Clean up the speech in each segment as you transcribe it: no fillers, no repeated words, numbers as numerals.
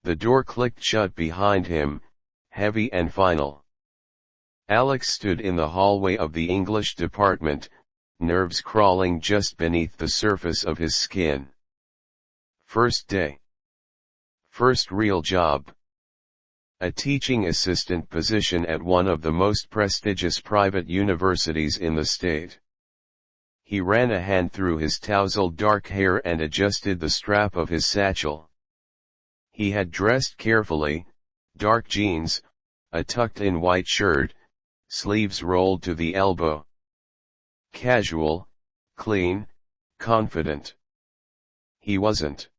The door clicked shut behind him, heavy and final. Alex stood in the hallway of the English department, nerves crawling just beneath the surface of his skin. First day. First real job. A teaching assistant position at one of the most prestigious private universities in the state. He ran a hand through his tousled dark hair and adjusted the strap of his satchel. He had dressed carefully, dark jeans, a tucked-in white shirt, sleeves rolled to the elbow. Casual, clean, confident. He wasn't.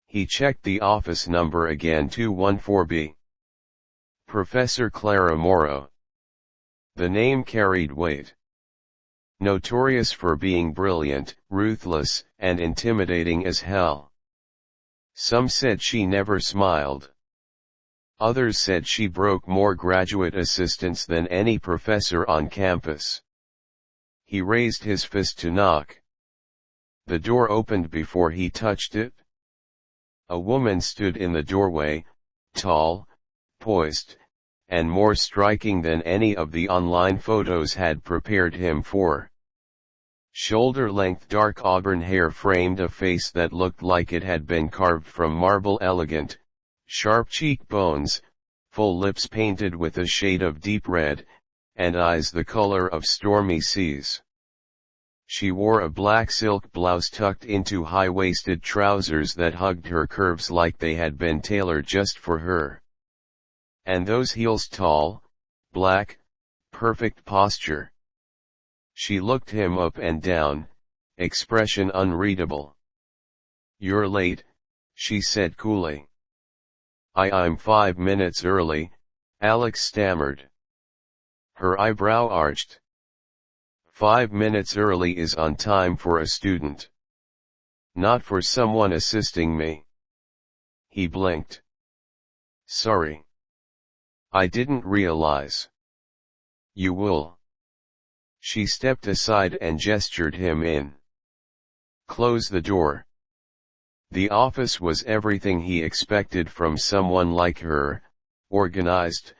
He checked the office number again, 214B. Professor Clara Morrow. The name carried weight. Notorious for being brilliant, ruthless, and intimidating as hell. Some said she never smiled. Others said she broke more graduate assistants than any professor on campus. He raised his fist to knock. The door opened before he touched it. A woman stood in the doorway, tall, poised, and more striking than any of the online photos had prepared him for. Shoulder-length dark auburn hair framed a face that looked like it had been carved from marble, elegant, sharp cheekbones, full lips painted with a shade of deep red, and eyes the color of stormy seas. She wore a black silk blouse tucked into high-waisted trousers that hugged her curves like they had been tailored just for her. And those heels, tall, black, perfect posture. She looked him up and down, expression unreadable. "You're late," she said coolly. I'm 5 minutes early," Alex stammered. Her eyebrow arched. 5 minutes early is on time for a student. Not for someone assisting me. He blinked. "Sorry. I didn't realize." "You will." She stepped aside and gestured him in. "Close the door." The office was everything he expected from someone like her, organized,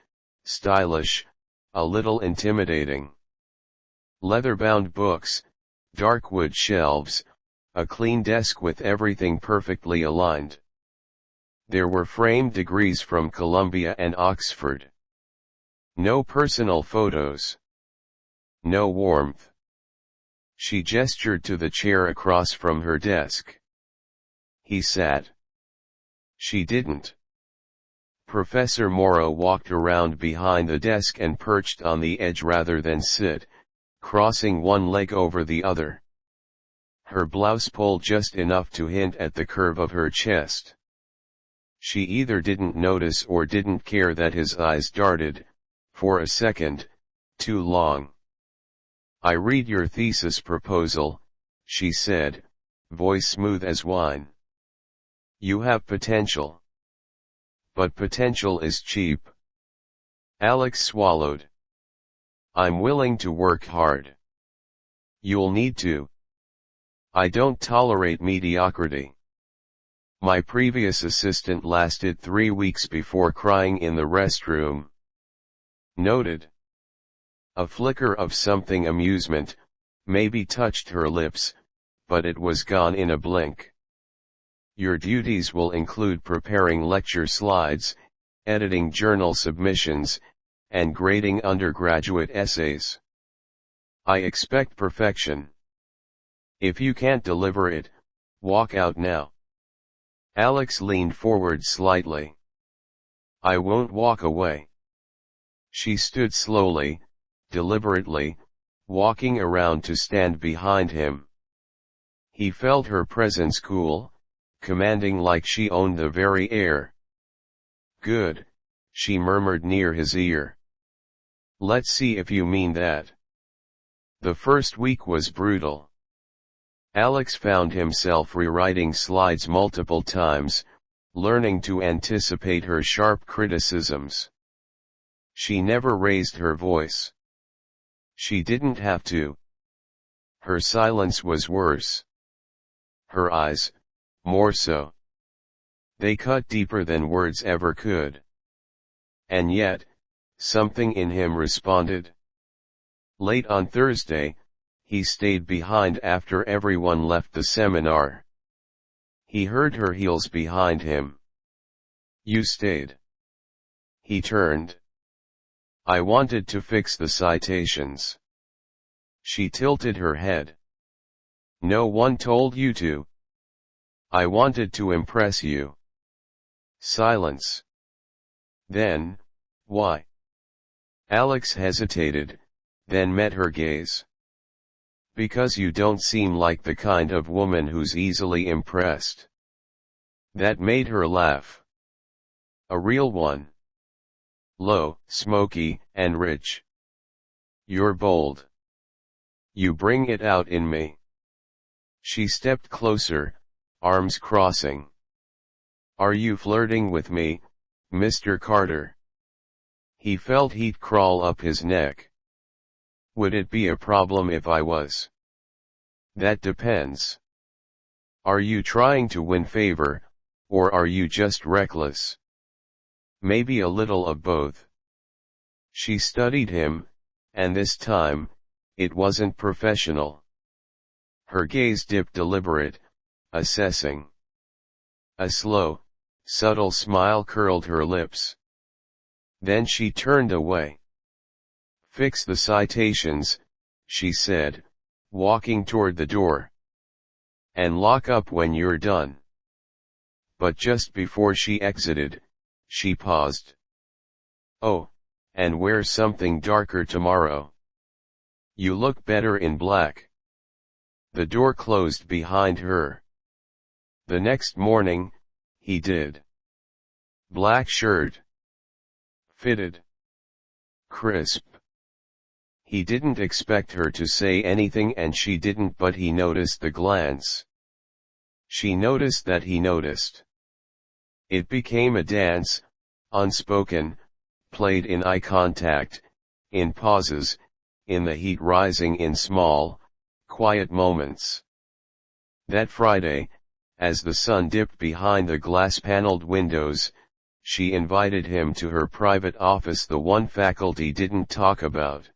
stylish, a little intimidating. Leather-bound books, dark wood shelves, a clean desk with everything perfectly aligned. There were framed degrees from Columbia and Oxford. No personal photos. No warmth. She gestured to the chair across from her desk. He sat. She didn't. Professor Morrow walked around behind the desk and perched on the edge rather than sit, crossing one leg over the other. Her blouse pulled just enough to hint at the curve of her chest. She either didn't notice or didn't care that his eyes darted, for a second, too long. "I read your thesis proposal," she said, voice smooth as wine. "You have potential. But potential is cheap." Alex swallowed. "I'm willing to work hard." "You'll need to. I don't tolerate mediocrity. My previous assistant lasted 3 weeks before crying in the restroom." Noted. A flicker of something amusement, maybe touched her lips, but it was gone in a blink. "Your duties will include preparing lecture slides, editing journal submissions, and grading undergraduate essays. I expect perfection. If you can't deliver it, walk out now." Alex leaned forward slightly. "I won't walk away." She stood slowly, deliberately, walking around to stand behind him. He felt her presence cool, commanding, like she owned the very air. "Good," she murmured near his ear. "Let's see if you mean that." The first week was brutal. Alex found himself rewriting slides multiple times, learning to anticipate her sharp criticisms. She never raised her voice. She didn't have to. Her silence was worse. Her eyes, more so. They cut deeper than words ever could. And yet, something in him responded. Late on Thursday, he stayed behind after everyone left the seminar. He heard her heels behind him. You stayed. He turned. I wanted to fix the citations. She tilted her head. No one told you to. I wanted to impress you. Silence. Then, why? Alex hesitated, then met her gaze. Because you don't seem like the kind of woman who's easily impressed. That made her laugh. A real one. Low, smoky, and rich. You're bold. You bring it out in me. She stepped closer, arms crossing. Are you flirting with me, Mr. Carter? He felt heat crawl up his neck. Would it be a problem if I was? That depends. Are you trying to win favor, or are you just reckless? Maybe a little of both. She studied him, and this time, it wasn't professional. Her gaze dipped deliberate, assessing. A slow, subtle smile curled her lips. Then she turned away. Fix the citations, she said, walking toward the door. And lock up when you're done. But just before she exited, she paused. Oh, and wear something darker tomorrow. You look better in black. The door closed behind her. The next morning, he did. Black shirt. Fitted. Crisp. He didn't expect her to say anything and she didn't, but he noticed the glance. She noticed that he noticed. It became a dance, unspoken, played in eye contact, in pauses, in the heat rising in small, quiet moments. That Friday, as the sun dipped behind the glass-paneled windows, she invited him to her private office, the one faculty didn't talk about.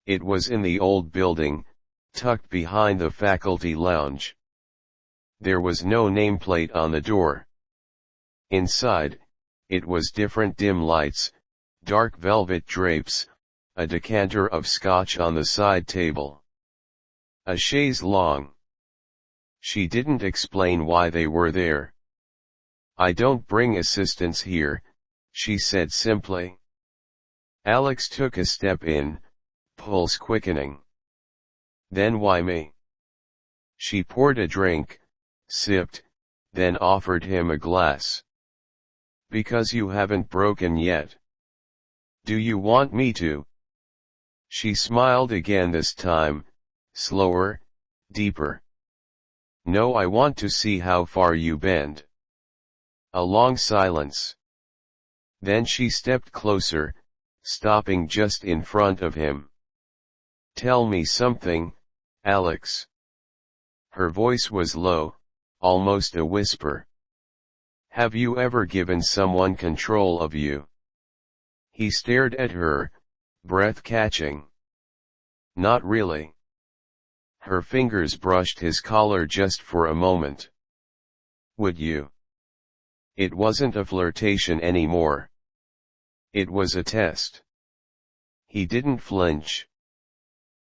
It was in the old building, tucked behind the faculty lounge. There was no nameplate on the door. Inside, it was different dim lights, dark velvet drapes, a decanter of scotch on the side table. A chaise longue. She didn't explain why they were there. I don't bring assistants here, she said simply. Alex took a step in, pulse quickening. Then why me? She poured a drink, sipped, then offered him a glass. Because you haven't broken yet. Do you want me to? She smiled again, this time, slower, deeper. No, I want to see how far you bend. A long silence. Then she stepped closer, stopping just in front of him. Tell me something, Alex. Her voice was low, almost a whisper. Have you ever given someone control of you? He stared at her, breath catching. Not really. Her fingers brushed his collar just for a moment. Would you? It wasn't a flirtation anymore. It was a test. He didn't flinch.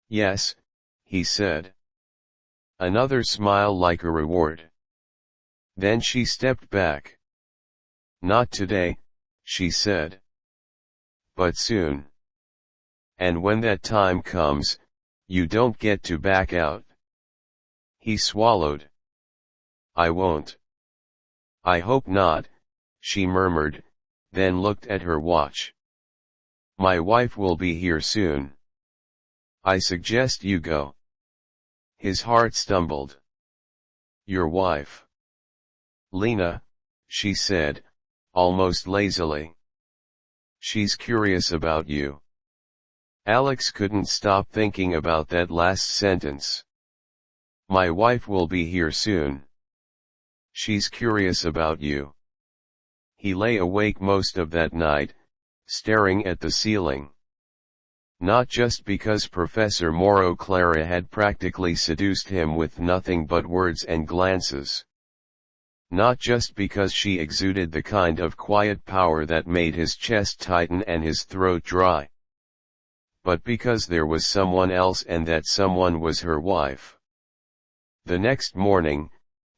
Yes, he said. Another smile like a reward. Then she stepped back. Not today, she said. But soon. And when that time comes, you don't get to back out. He swallowed. I won't. I hope not, she murmured, then looked at her watch. My wife will be here soon. I suggest you go. His heart stumbled. Your wife. Lena, she said, almost lazily. She's curious about you. Alex couldn't stop thinking about that last sentence. My wife will be here soon. She's curious about you. He lay awake most of that night, staring at the ceiling. Not just because Professor Moro Clara had practically seduced him with nothing but words and glances. Not just because she exuded the kind of quiet power that made his chest tighten and his throat dry. But because there was someone else, and that someone was her wife. The next morning,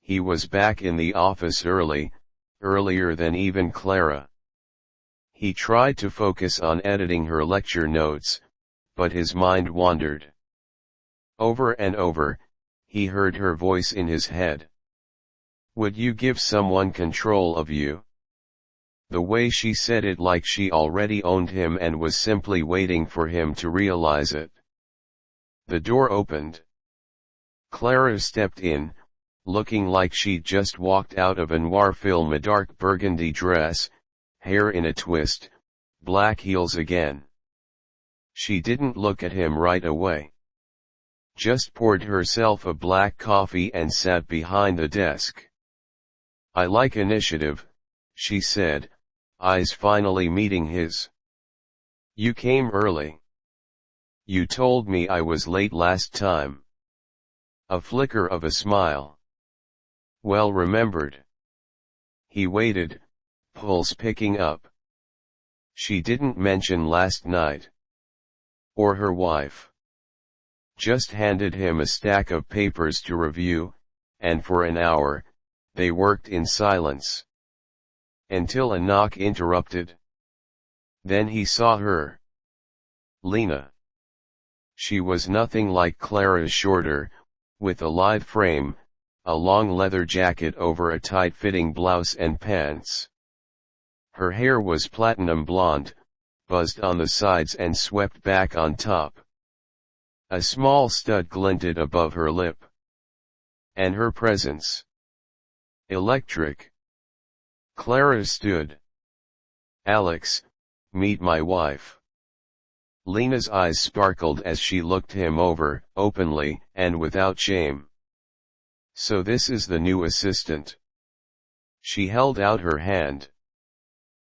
he was back in the office earlier than even Clara. He tried to focus on editing her lecture notes, but his mind wandered. Over and over, he heard her voice in his head. Would you give someone control of you? The way she said it, like she already owned him and was simply waiting for him to realize it. The door opened. Clara stepped in, looking like she'd just walked out of a noir film, a dark burgundy dress, hair in a twist, black heels again. She didn't look at him right away. Just poured herself a black coffee and sat behind the desk. I like initiative, she said, eyes finally meeting his. You came early. You told me I was late last time. A flicker of a smile. Well remembered. He waited, pulse picking up. She didn't mention last night. Or her wife. Just handed him a stack of papers to review, and for an hour, they worked in silence. Until a knock interrupted. Then he saw her. Lena. She was nothing like Clara's, shorter, with a lithe frame, a long leather jacket over a tight-fitting blouse and pants. Her hair was platinum blonde, buzzed on the sides and swept back on top. A small stud glinted above her lip. And her presence. Electric. Clara stood. Alex, meet my wife. Lena's eyes sparkled as she looked him over, openly, and without shame. So this is the new assistant. She held out her hand.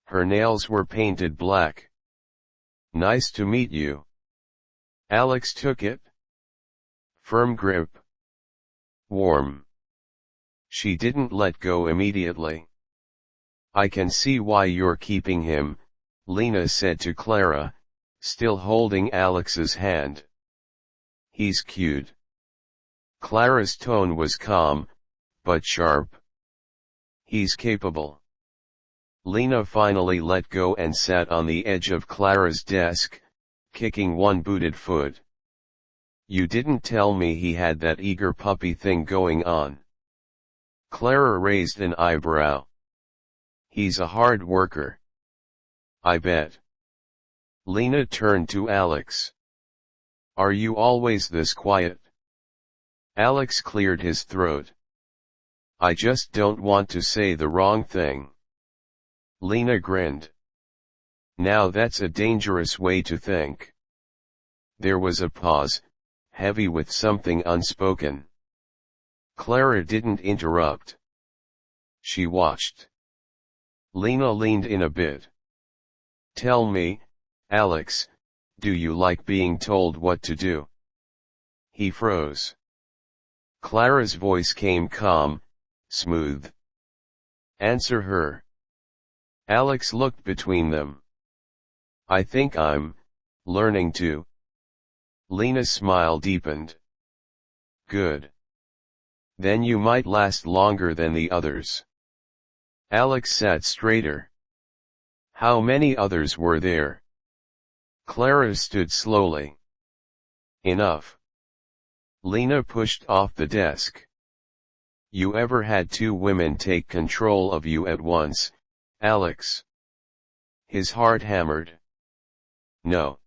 Her nails were painted black. Nice to meet you. Alex took it. Firm grip. Warm. She didn't let go immediately. I can see why you're keeping him, Lena said to Clara, still holding Alex's hand. He's cute. Clara's tone was calm, but sharp. He's capable. Lena finally let go and sat on the edge of Clara's desk, kicking one booted foot. You didn't tell me he had that eager puppy thing going on. Clara raised an eyebrow. He's a hard worker. I bet. Lena turned to Alex. Are you always this quiet? Alex cleared his throat. I just don't want to say the wrong thing. Lena grinned. Now that's a dangerous way to think. There was a pause, heavy with something unspoken. Clara didn't interrupt. She watched. Lena leaned in a bit. Tell me, Alex, do you like being told what to do? He froze. Clara's voice came calm, smooth. Answer her. Alex looked between them. I think I'm learning to. Lena's smile deepened. Good. Then you might last longer than the others. Alex sat straighter. How many others were there? Clara stood slowly. Enough. Lena pushed off the desk. You ever had two women take control of you at once, Alex? His heart hammered. No.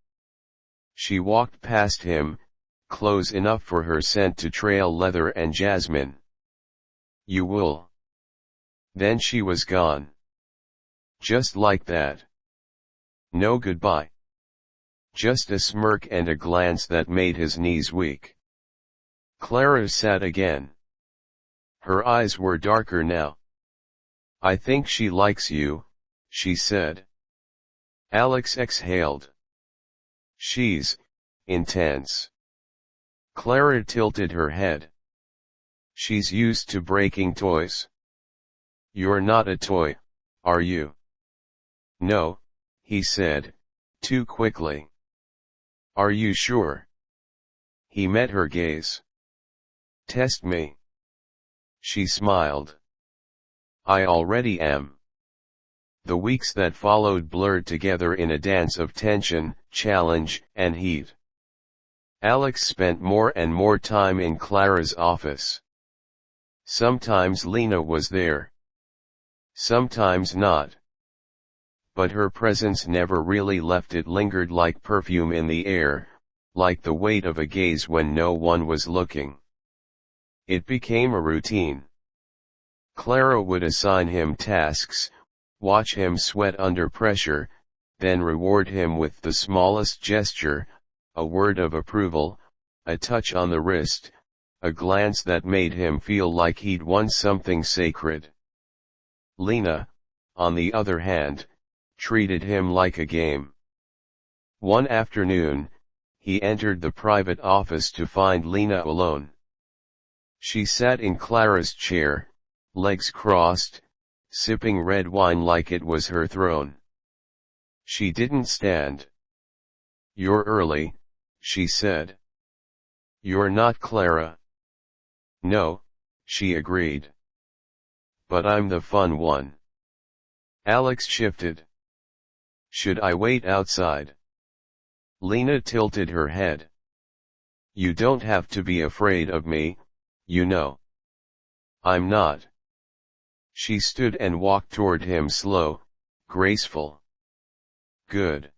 She walked past him, close enough for her scent to trail leather and jasmine. You will. Then she was gone. Just like that. No goodbye. Just a smirk and a glance that made his knees weak. Clara sat again. Her eyes were darker now. I think she likes you, she said. Alex exhaled. She's intense. Clara tilted her head. She's used to breaking toys. You're not a toy, are you? No, he said, too quickly. Are you sure? He met her gaze. Test me. She smiled. I already am. The weeks that followed blurred together in a dance of tension, challenge, and heat. Alex spent more and more time in Clara's office. Sometimes Lena was there. Sometimes not. But her presence never really left. It lingered like perfume in the air, like the weight of a gaze when no one was looking. It became a routine. Clara would assign him tasks, watch him sweat under pressure, then reward him with the smallest gesture, a word of approval, a touch on the wrist, a glance that made him feel like he'd won something sacred. Lena, on the other hand, treated him like a game. One afternoon, he entered the private office to find Lena alone. She sat in Clara's chair, legs crossed, sipping red wine like it was her throne. She didn't stand. You're early, she said. You're not Clara. No, she agreed. But I'm the fun one. Alex shifted. Should I wait outside? Lena tilted her head. You don't have to be afraid of me, you know. I'm not. She stood and walked toward him, slow, graceful. Good.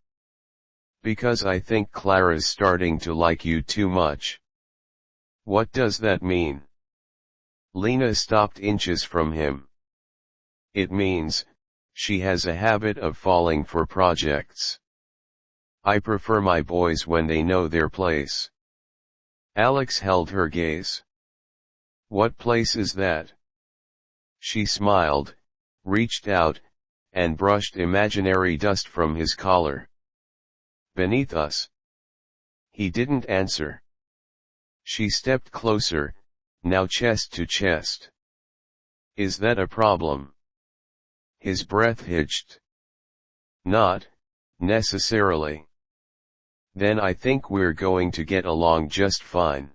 Because I think Clara's starting to like you too much. What does that mean? Lena stopped inches from him. It means, she has a habit of falling for projects. I prefer my boys when they know their place. Alex held her gaze. What place is that? She smiled, reached out, and brushed imaginary dust from his collar. Beneath us. He didn't answer. She stepped closer, now chest to chest. Is that a problem? His breath hitched. Not necessarily. Then I think we're going to get along just fine.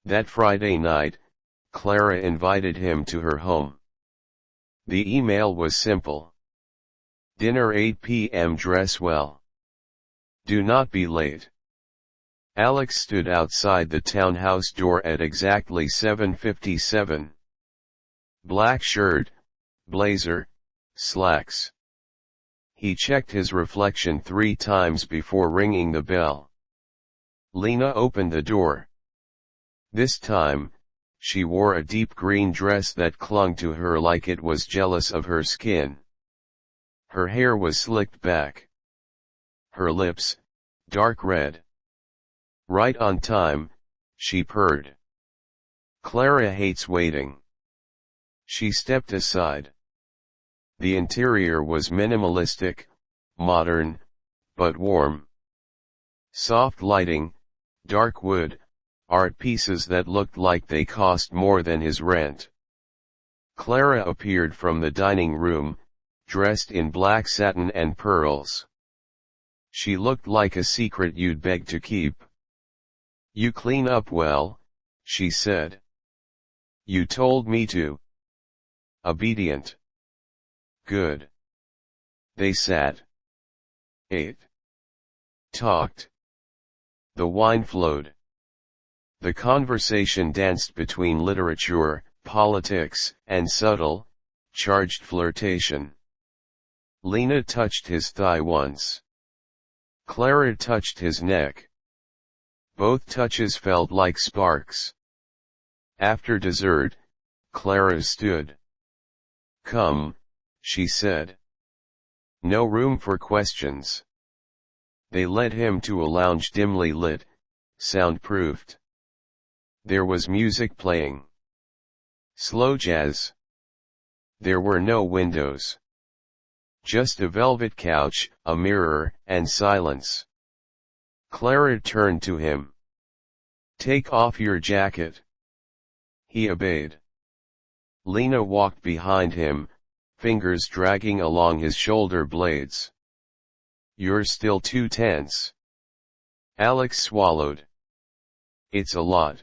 That Friday night, Clara invited him to her home. The email was simple. Dinner 8 p.m. Dress well. Do not be late. Alex stood outside the townhouse door at exactly 7:57. Black shirt, blazer, slacks. He checked his reflection 3 times before ringing the bell. Lena opened the door. This time, she wore a deep green dress that clung to her like it was jealous of her skin. Her hair was slicked back. Her lips, dark red. Right on time, she purred. Clara hates waiting. She stepped aside. The interior was minimalistic, modern, but warm. Soft lighting, dark wood, art pieces that looked like they cost more than his rent. Clara appeared from the dining room, dressed in black satin and pearls. She looked like a secret you'd beg to keep. You clean up well, she said. You told me to. Obedient. Good. They sat. Ate. Talked. The wine flowed. The conversation danced between literature, politics, and subtle, charged flirtation. Lena touched his thigh once. Clara touched his neck. Both touches felt like sparks. After dessert, Clara stood. Come, she said. No room for questions. They led him to a lounge dimly lit, soundproofed. There was music playing. Slow jazz. There were no windows. Just a velvet couch, a mirror, and silence. Clara turned to him. Take off your jacket. He obeyed. Lena walked behind him, fingers dragging along his shoulder blades. You're still too tense. Alex swallowed. It's a lot.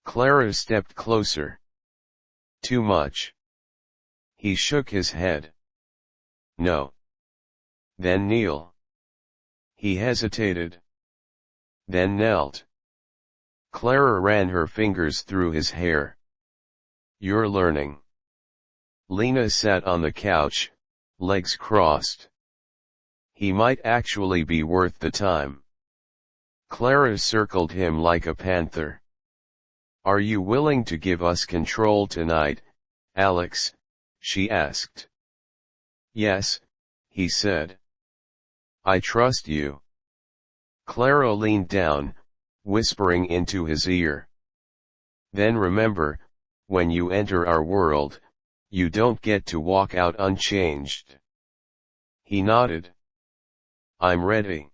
Clara stepped closer. Too much. He shook his head. No. Then kneel. He hesitated. Then knelt. Clara ran her fingers through his hair. You're learning. Lena sat on the couch, legs crossed. He might actually be worth the time. Clara circled him like a panther. Are you willing to give us control tonight, Alex? She asked. Yes, he said. I trust you. Clara leaned down, whispering into his ear. Then remember, when you enter our world, you don't get to walk out unchanged. He nodded. I'm ready.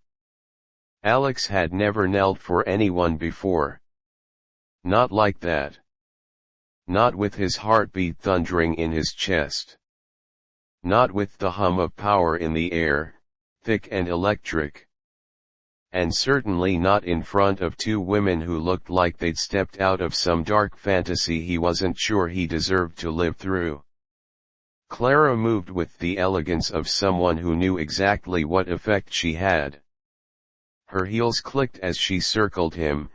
Alex had never knelt for anyone before. Not like that. Not with his heartbeat thundering in his chest. Not with the hum of power in the air, thick and electric. And certainly not in front of two women who looked like they'd stepped out of some dark fantasy he wasn't sure he deserved to live through. Clara moved with the elegance of someone who knew exactly what effect she had. Her heels clicked as she circled him,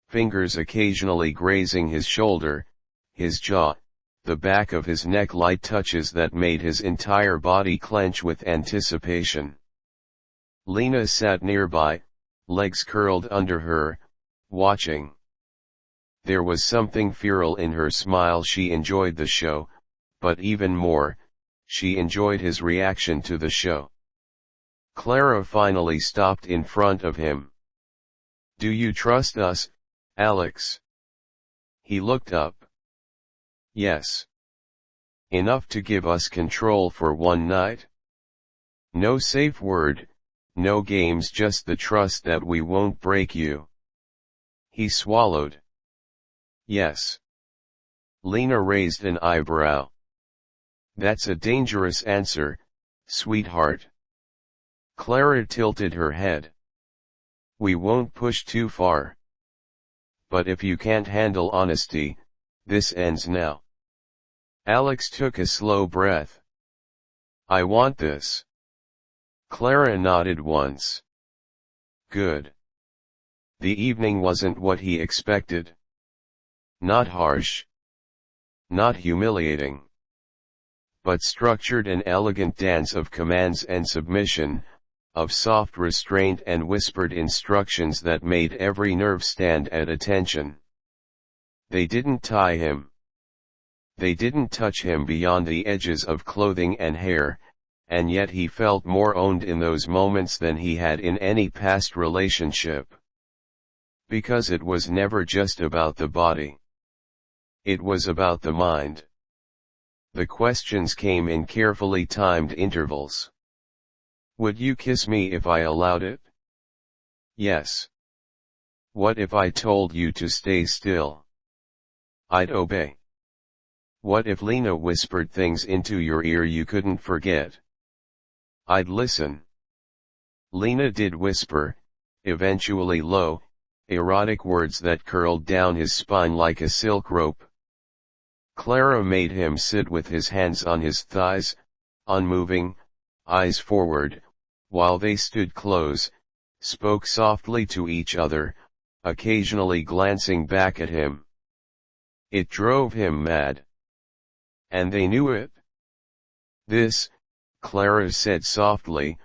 fingers occasionally grazing his shoulder, his jaw, the back of his neck, light touches that made his entire body clench with anticipation. Lena sat nearby, legs curled under her, watching. There was something feral in her smile. She enjoyed the show, but even more, she enjoyed his reaction to the show. Clara finally stopped in front of him. Do you trust us, Alex? He looked up. Yes. Enough to give us control for one night? No safe word, no games, just the trust that we won't break you. He swallowed. Yes. Lena raised an eyebrow. That's a dangerous answer, sweetheart. Clara tilted her head. We won't push too far. But if you can't handle honesty, this ends now. Alex took a slow breath. I want this. Clara nodded once. Good. The evening wasn't what he expected. Not harsh. Not humiliating. But structured, an elegant dance of commands and submission, of soft restraint and whispered instructions that made every nerve stand at attention. They didn't tie him. They didn't touch him beyond the edges of clothing and hair, and yet he felt more owned in those moments than he had in any past relationship. Because it was never just about the body. It was about the mind. The questions came in carefully timed intervals. Would you kiss me if I allowed it? Yes. What if I told you to stay still? I'd obey. What if Lena whispered things into your ear you couldn't forget? I'd listen. Lena did whisper, eventually low, erotic words that curled down his spine like a silk rope. Clara made him sit with his hands on his thighs, unmoving, eyes forward, while they stood close, spoke softly to each other, occasionally glancing back at him. It drove him mad. And they knew it. This, Clara said softly,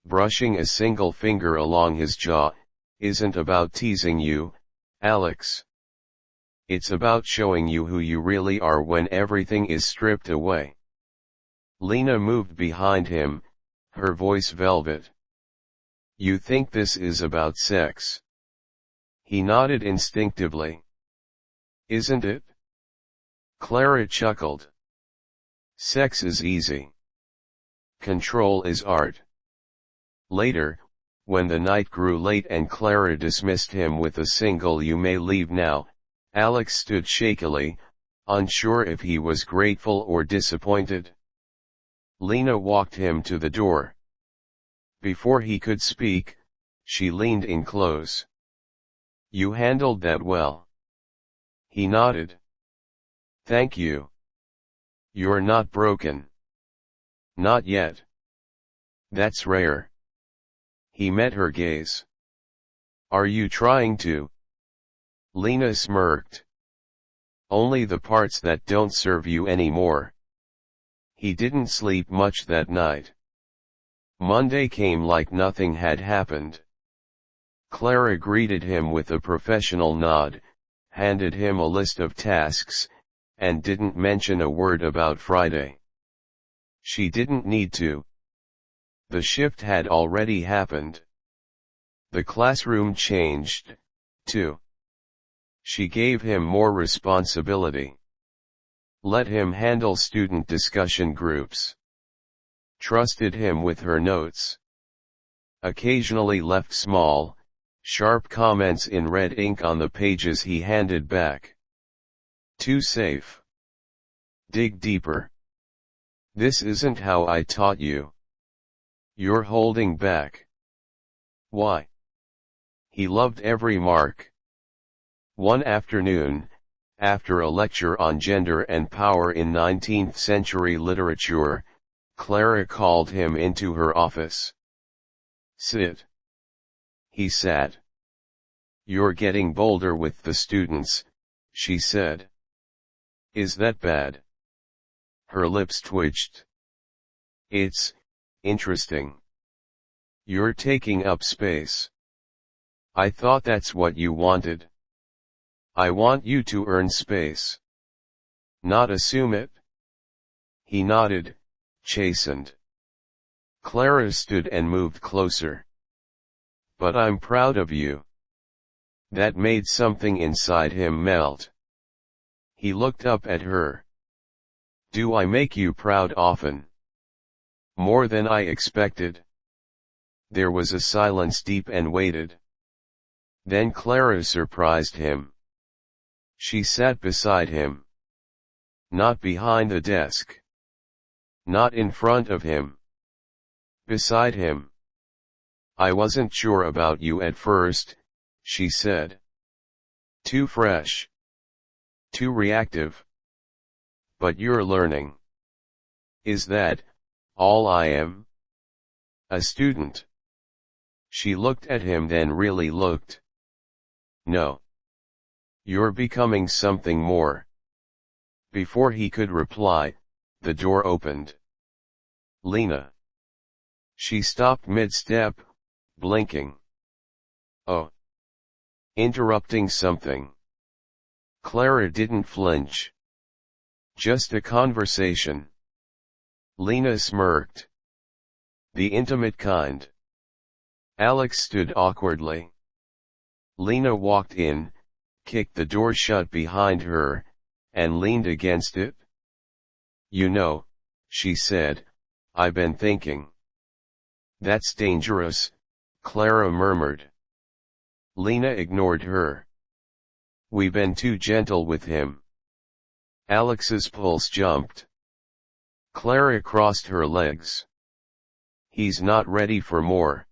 brushing a single finger along his jaw, isn't about teasing you, Alex. It's about showing you who you really are when everything is stripped away. Lena moved behind him, her voice velvet. You think this is about sex? He nodded instinctively. Isn't it? Clara chuckled. Sex is easy. Control is art. Later, when the night grew late and Clara dismissed him with a single "You may leave now," Alex stood shakily, unsure if he was grateful or disappointed. Lena walked him to the door. Before he could speak, she leaned in close. "You handled that well." He nodded. "Thank you. You're not broken." "Not yet." "That's rare." He met her gaze. "Are you trying to?" Lena smirked. "Only the parts that don't serve you anymore." He didn't sleep much that night. Monday came like nothing had happened. Clara greeted him with a professional nod, handed him a list of tasks, and didn't mention a word about Friday. She didn't need to. The shift had already happened. The classroom changed, too. She gave him more responsibility. Let him handle student discussion groups. Trusted him with her notes. Occasionally left small, sharp comments in red ink on the pages he handed back. "Too safe. Dig deeper. This isn't how I taught you. You're holding back." Why? He loved every mark. One afternoon, after a lecture on gender and power in 19th century literature, Clara called him into her office. "Sit." He sat. "You're getting bolder with the students," she said. "Is that bad?" Her lips twitched. "It's interesting. You're taking up space." "I thought that's what you wanted." "I want you to earn space. Not assume it." He nodded, chastened. Clara stood and moved closer. "But I'm proud of you." That made something inside him melt. He looked up at her. "Do I make you proud often?" "More than I expected." There was a silence deep and weighted. Then Clara surprised him. She sat beside him. Not behind the desk. Not in front of him. Beside him. "I wasn't sure about you at first," she said. "Too fresh. Too reactive. But you're learning." "Is that all I am?" "A student." She looked at him, then really looked. "No. You're becoming something more." Before he could reply, the door opened. "Lena." She stopped mid-step, blinking. "Oh." Interrupting something. Clara didn't flinch. "Just a conversation." Lena smirked. "The intimate kind." Alex stood awkwardly. Lena walked in, kicked the door shut behind her, and leaned against it. "You know," she said, "I've been thinking." "That's dangerous," Clara murmured. Lena ignored her. "We've been too gentle with him." Alex's pulse jumped. Clara crossed her legs. "He's not ready for more."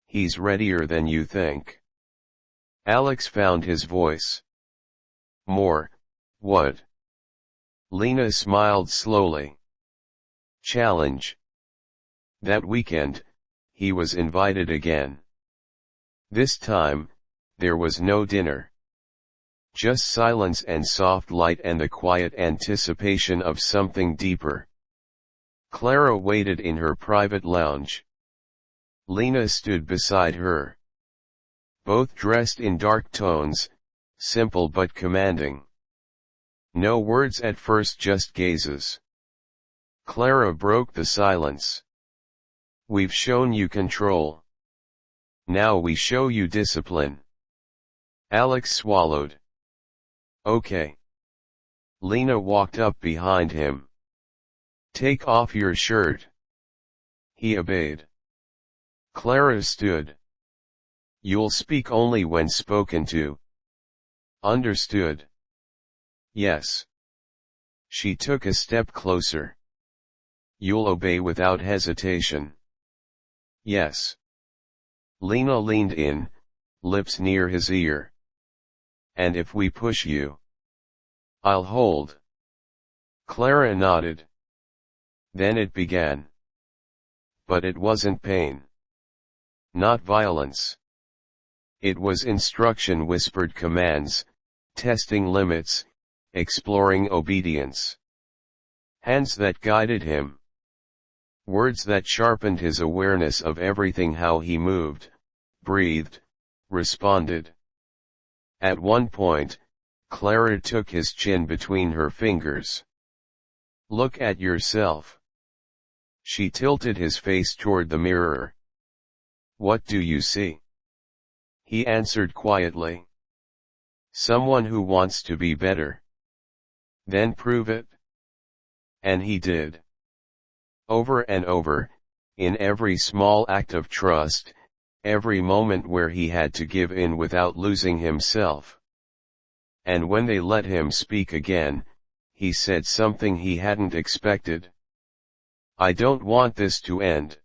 "He's readier than you think." Alex found his voice. "More, what?" Lena smiled slowly. "Challenge." That weekend, he was invited again. This time, there was no dinner. Just silence and soft light and the quiet anticipation of something deeper. Clara waited in her private lounge. Lena stood beside her. Both dressed in dark tones, simple but commanding. No words at first, just gazes. Clara broke the silence. "We've shown you control. Now we show you discipline." Alex swallowed. "Okay." Lena walked up behind him. "Take off your shirt." He obeyed. Clara stood. You'll speak only when spoken to. Understood. Yes. She took a step closer. You'll obey without hesitation. Yes. Lena leaned in, lips near his ear. And if we push you? I'll hold. Clara nodded. Then it began. But it wasn't pain. Not violence. It was instruction, whispered commands, testing limits, exploring obedience. Hands that guided him. Words that sharpened his awareness of everything, how he moved, breathed, responded. At one point, Clara took his chin between her fingers. Look at yourself. She tilted his face toward the mirror. What do you see? He answered quietly. Someone who wants to be better. Then prove it. And he did. Over and over, in every small act of trust, every moment where he had to give in without losing himself. And when they let him speak again, he said something he hadn't expected. I don't want this to end.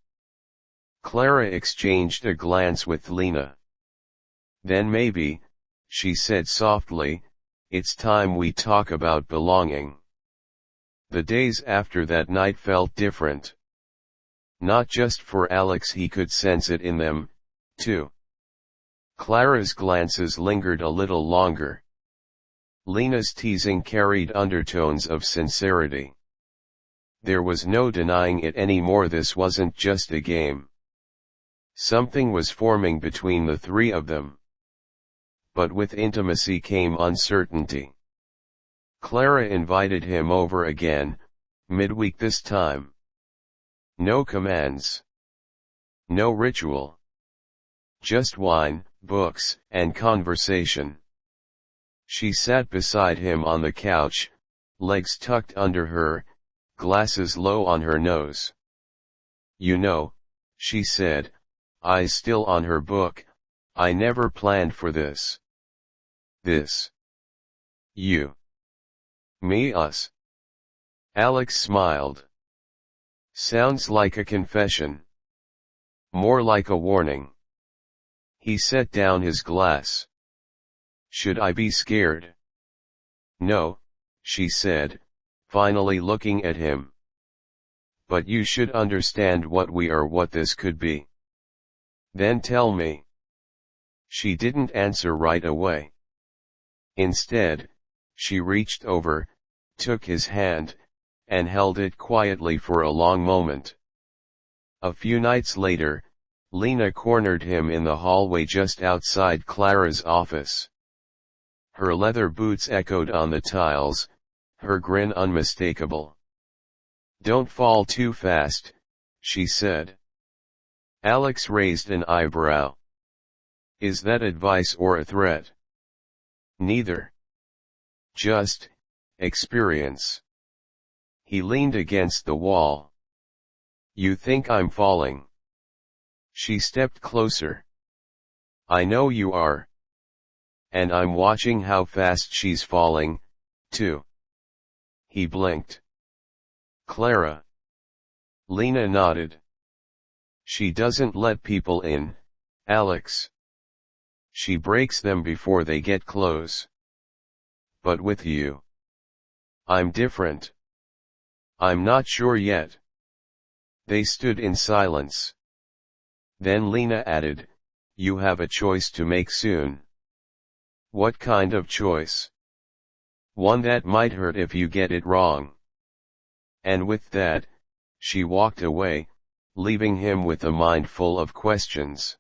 Clara exchanged a glance with Lena. Then maybe, she said softly, it's time we talk about belonging. The days after that night felt different. Not just for Alex, he could sense it in them, too. Clara's glances lingered a little longer. Lena's teasing carried undertones of sincerity. There was no denying it anymore, this wasn't just a game. Something was forming between the three of them. But with intimacy came uncertainty. Clara invited him over again, midweek this time. No commands. No ritual. Just wine, books, and conversation. She sat beside him on the couch, legs tucked under her, glasses low on her nose. You know, she said, eyes still on her book, I never planned for this. This. You. Me, us. Alex smiled. Sounds like a confession. More like a warning. He set down his glass. Should I be scared? No, she said, finally looking at him. But you should understand what we are, what this could be. Then tell me. She didn't answer right away. Instead, she reached over, took his hand, and held it quietly for a long moment. A few nights later, Lena cornered him in the hallway just outside Clara's office. Her leather boots echoed on the tiles, her grin unmistakable. Don't fall too fast, she said. Alex raised an eyebrow. Is that advice or a threat? Neither. Just experience. He leaned against the wall. You think I'm falling? She stepped closer. I know you are. And I'm watching how fast she's falling, too. He blinked. Clara. Lena nodded. She doesn't let people in, Alex. She breaks them before they get close. But with you, I'm different. I'm not sure yet. They stood in silence. Then Lena added, you have a choice to make soon. What kind of choice? One that might hurt if you get it wrong. And with that, she walked away, leaving him with a mind full of questions.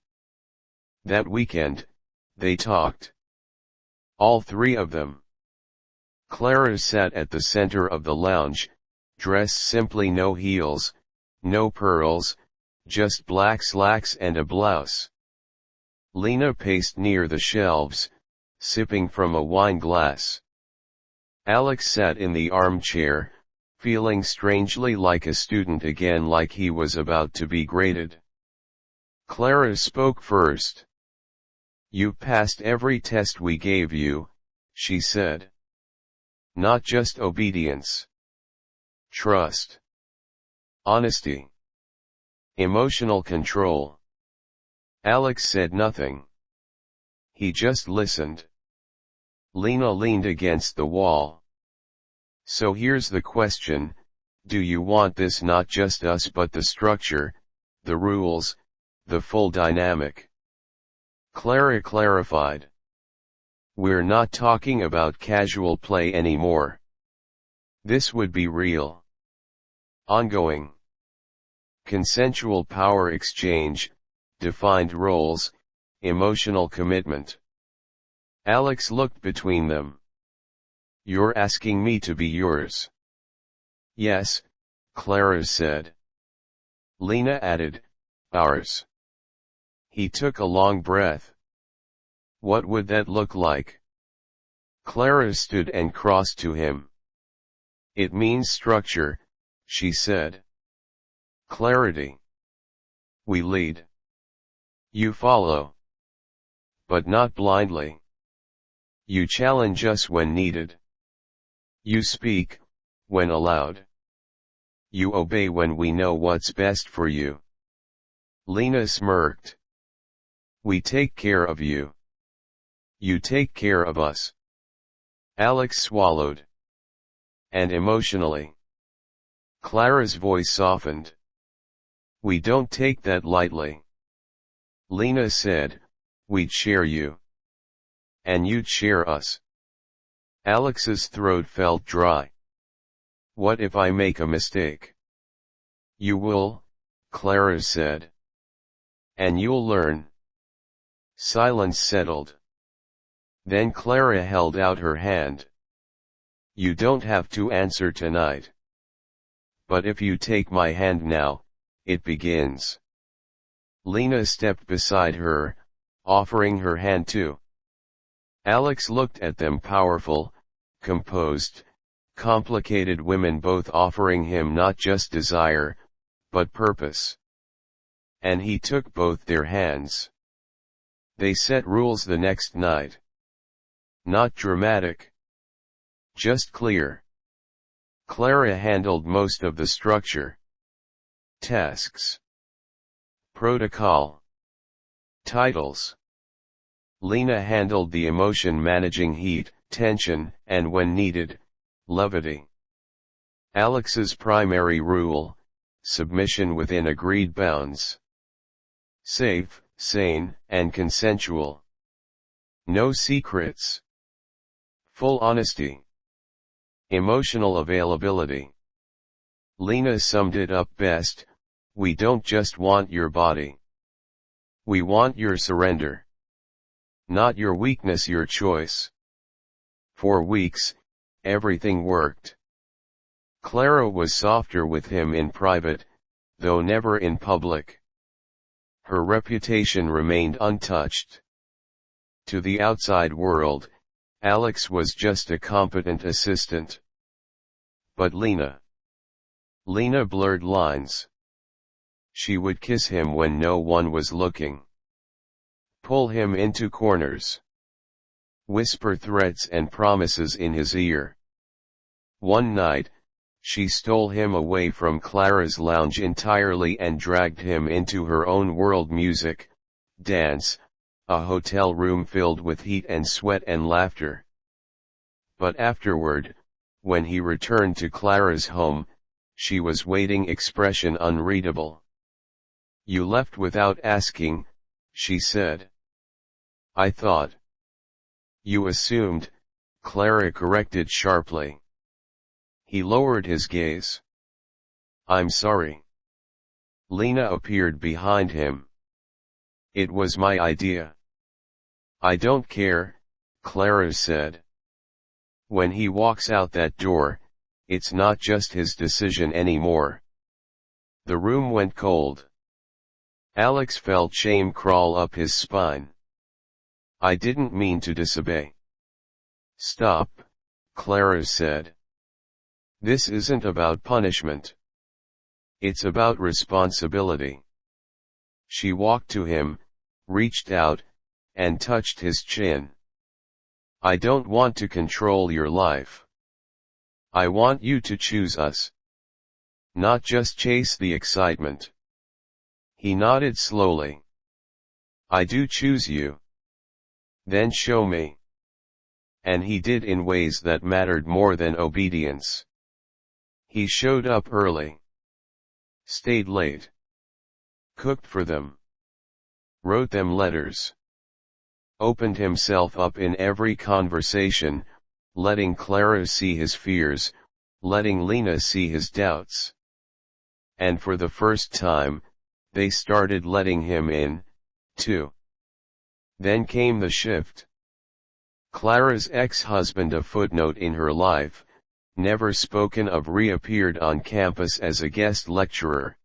That weekend, they talked. All three of them. Clara sat at the center of the lounge, dressed simply, no heels, no pearls, just black slacks and a blouse. Lena paced near the shelves, sipping from a wine glass. Alex sat in the armchair, feeling strangely like a student again, like he was about to be graded. Clara spoke first. "You passed every test we gave you," she said. "Not just obedience. Trust. Honesty. Emotional control." Alex said nothing. He just listened. Lena leaned against the wall. "So here's the question, do you want this, not just us but the structure, the rules, the full dynamic?" Clara clarified. "We're not talking about casual play anymore. This would be real. Ongoing. Consensual power exchange, defined roles, emotional commitment." Alex looked between them. "You're asking me to be yours?" "Yes," Clara said. Lena added, "Ours." He took a long breath. "What would that look like?" Clara stood and crossed to him. "It means structure," she said. "Clarity. We lead. You follow. But not blindly. You challenge us when needed. You speak, when allowed. You obey when we know what's best for you." Lena smirked. "We take care of you. You take care of us." Alex swallowed. "And emotionally?" Clara's voice softened. "We don't take that lightly." Lena said, "We'd share you. And you'd share us." Alex's throat felt dry. "What if I make a mistake?" "You will," Clara said. "And you'll learn." Silence settled. Then Clara held out her hand. "You don't have to answer tonight. But if you take my hand now, it begins." Lena stepped beside her, offering her hand too. Alex looked at them, powerful, composed, complicated women, both offering him not just desire, but purpose. And he took both their hands. They set rules the next night. Not dramatic. Just clear. Clara handled most of the structure. Tasks. Protocol. Titles. Lena handled the emotion, managing heat, tension, and when needed, levity. Alex's primary rule: submission within agreed bounds. Safe, sane, and consensual. No secrets. Full honesty. Emotional availability. Lena summed it up best: "We don't just want your body. We want your surrender. Not your weakness, your choice." For weeks, everything worked. Clara was softer with him in private, though never in public. Her reputation remained untouched. To the outside world, Alex was just a competent assistant. But Lena blurred lines. She would kiss him when no one was looking. Pull him into corners. Whisper threats and promises in his ear. One night, she stole him away from Clara's lounge entirely and dragged him into her own world: music, dance, a hotel room filled with heat and sweat and laughter. But afterward, when he returned to Clara's home, she was waiting, expression unreadable. "You left without asking," she said. "I thought." "You assumed," Clara corrected sharply. He lowered his gaze. "I'm sorry." Lena appeared behind him. "It was my idea." "I don't care," Clara said. "When he walks out that door, it's not just his decision anymore." The room went cold. Alex felt shame crawl up his spine. "I didn't mean to disobey." "Stop," Clara said. This isn't about punishment. It's about responsibility. She walked to him, reached out, and touched his chin. I don't want to control your life. I want you to choose us. Not just chase the excitement. He nodded slowly. I do choose you. Then show me. And he did in ways that mattered more than obedience. He showed up early. Stayed late. Cooked for them. Wrote them letters. Opened himself up in every conversation, letting Clara see his fears, letting Lena see his doubts. And for the first time, they started letting him in, too. Then came the shift. Clara's ex-husband, a footnote in her life, never spoken of, reappeared on campus as a guest lecturer.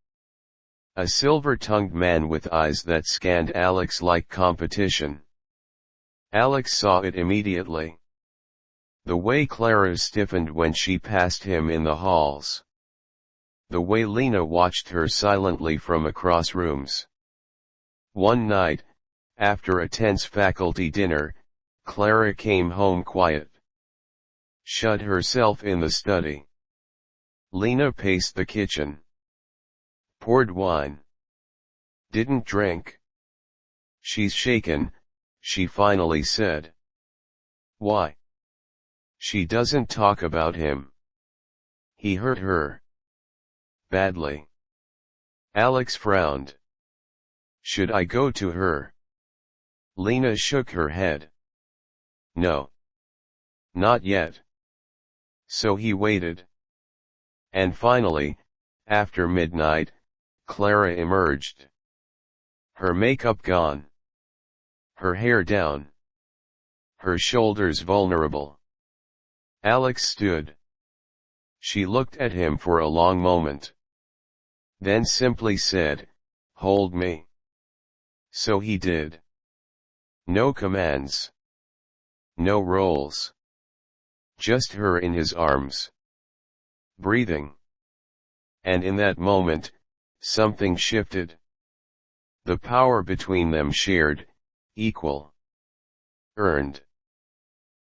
A silver-tongued man with eyes that scanned Alex like competition. Alex saw it immediately. The way Clara stiffened when she passed him in the halls. The way Lena watched her silently from across rooms. One night, after a tense faculty dinner, Clara came home quiet. Shut herself in the study. Lena paced the kitchen. Poured wine. Didn't drink. She's shaken, she finally said. Why? She doesn't talk about him. He hurt her. Badly. Alex frowned. Should I go to her? Lena shook her head. No. Not yet. So he waited. And finally, after midnight, Clara emerged. Her makeup gone. Her hair down. Her shoulders vulnerable. Alex stood. She looked at him for a long moment. Then simply said, "Hold me." So he did. No commands. No roles. Just her in his arms. Breathing. And in that moment, something shifted. The power between them shared, equal. Earned.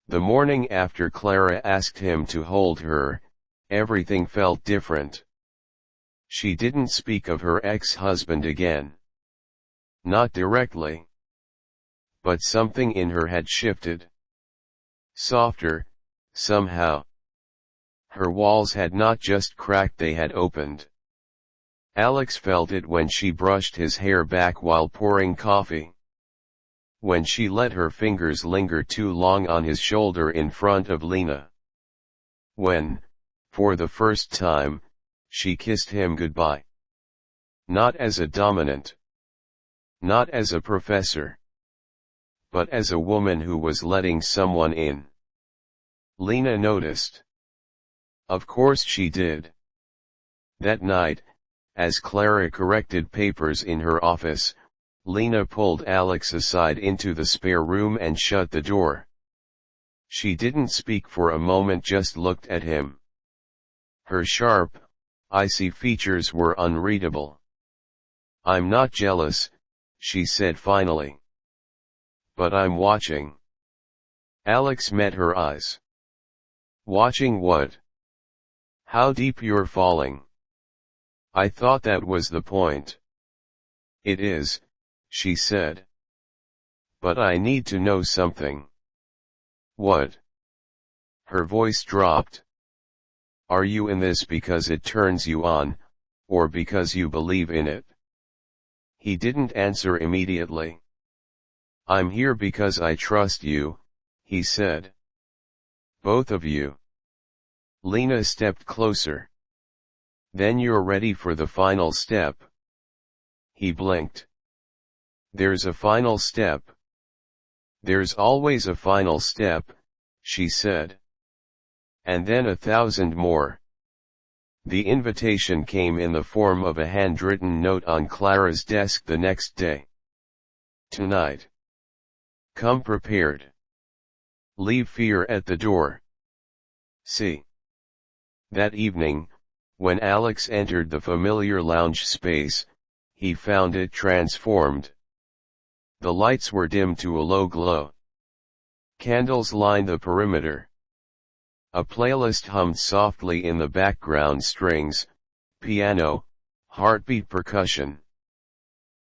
The morning after Clara asked him to hold her, everything felt different. She didn't speak of her ex-husband again. Not directly. But something in her had shifted. Softer, somehow. Her walls had not just cracked, they had opened. Alex felt it when she brushed his hair back while pouring coffee. When she let her fingers linger too long on his shoulder in front of Lena. When, for the first time, she kissed him goodbye. Not as a dominant. Not as a professor. But as a woman who was letting someone in. Lena noticed. Of course she did. That night, as Clara corrected papers in her office, Lena pulled Alex aside into the spare room and shut the door. She didn't speak for a moment, just looked at him. Her sharp, icy features were unreadable. I'm not jealous, she said finally. But I'm watching. Alex met her eyes. Watching what? How deep you're falling. I thought that was the point. It is, she said. But I need to know something. What? Her voice dropped. Are you in this because it turns you on, or because you believe in it? He didn't answer immediately. I'm here because I trust you, he said. Both of you. Lena stepped closer. Then you're ready for the final step. He blinked. There's a final step. There's always a final step, she said. And then 1,000 more. The invitation came in the form of a handwritten note on Clara's desk the next day. Tonight. Come prepared. Leave fear at the door. See. That evening, when Alex entered the familiar lounge space, he found it transformed. The lights were dimmed to a low glow. Candles lined the perimeter. A playlist hummed softly in the background: strings, piano, heartbeat percussion.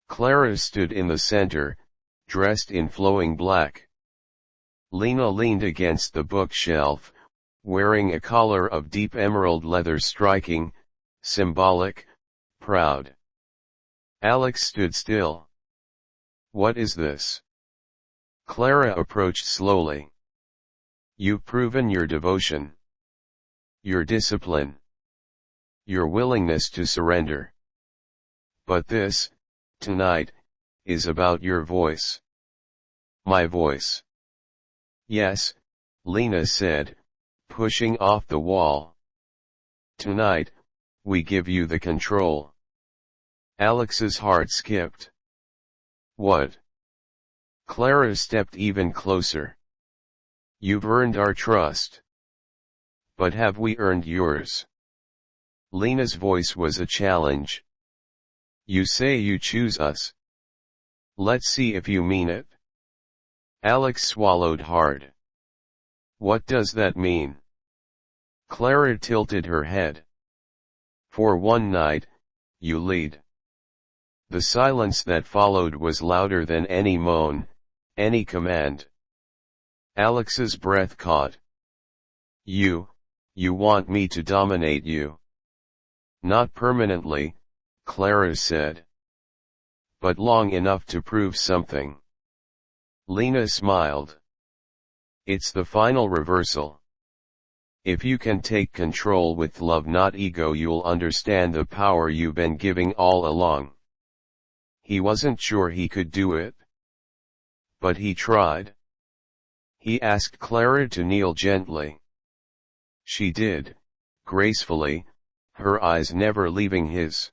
Clara stood in the center, dressed in flowing black. Lena leaned against the bookshelf, wearing a collar of deep emerald leather, striking, symbolic, proud. Alex stood still. "What is this?" Clara approached slowly. "You've proven your devotion, your discipline, your willingness to surrender. But this, tonight, is about your voice." "My voice?" "Yes," Lena said, pushing off the wall. "Tonight, we give you the control." Alex's heart skipped. "What?" Clara stepped even closer. "You've earned our trust. But have we earned yours?" Lena's voice was a challenge. "You say you choose us. Let's see if you mean it." Alex swallowed hard. "What does that mean?" Clara tilted her head. "For one night, you lead." The silence that followed was louder than any moan, any command. Alex's breath caught. You want me to dominate you." "Not permanently," Clara said. "But long enough to prove something." Lena smiled. "It's the final reversal. If you can take control with love, not ego, you'll understand the power you've been giving all along." He wasn't sure he could do it. But he tried. He asked Clara to kneel gently. She did, gracefully, her eyes never leaving his.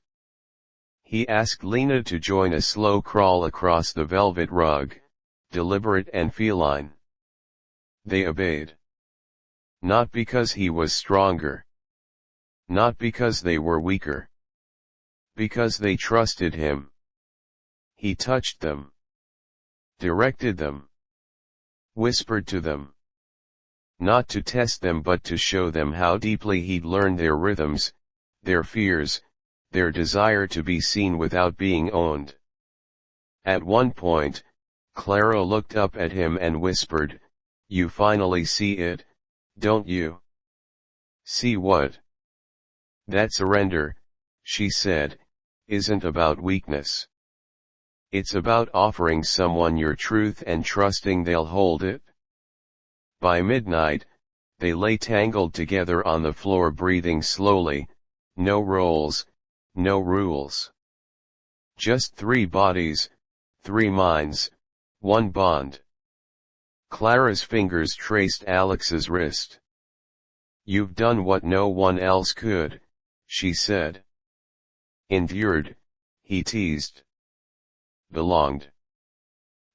He asked Lena to join a slow crawl across the velvet rug, deliberate and feline. They obeyed. Not because he was stronger. Not because they were weaker. Because they trusted him. He touched them. Directed them. Whispered to them. Not to test them, but to show them how deeply he'd learned their rhythms, their fears, their desire to be seen without being owned. At one point, Clara looked up at him and whispered, "You finally see it, don't you?" "See what?" "That surrender," she said, "isn't about weakness. It's about offering someone your truth and trusting they'll hold it." By midnight, they lay tangled together on the floor, breathing slowly, no roles, no rules. Just three bodies, three minds, one bond. Clara's fingers traced Alex's wrist. "You've done what no one else could," she said. "Endured," he teased. "Belonged."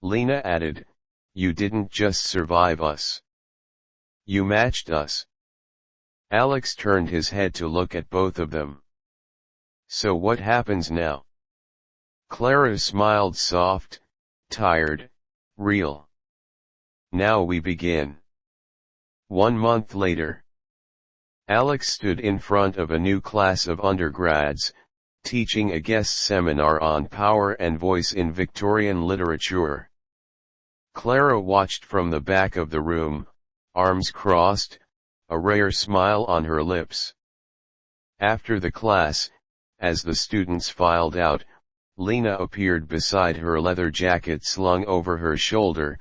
Lena added, "You didn't just survive us. You matched us." Alex turned his head to look at both of them. "So what happens now?" Clara smiled, soft, tired, real. "Now we begin." 1 month later. Alex stood in front of a new class of undergrads, teaching a guest seminar on power and voice in Victorian literature. Clara watched from the back of the room, arms crossed, a rare smile on her lips. After the class, as the students filed out, Lena appeared beside her, leather jacket slung over her shoulder,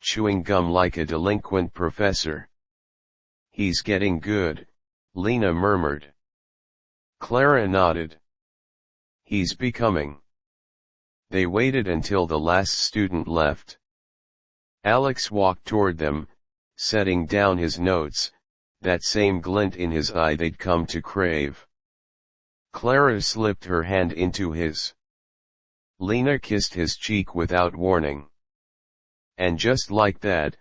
chewing gum like a delinquent professor. "He's getting good," Lena murmured. Clara nodded. "He's becoming." They waited until the last student left. Alex walked toward them, setting down his notes, that same glint in his eye they'd come to crave. Clara slipped her hand into his. Lena kissed his cheek without warning. And just like that,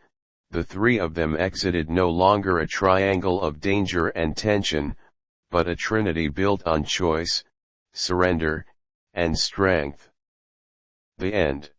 the three of them exited no longer a triangle of danger and tension, but a trinity built on choice, surrender, and strength. The end.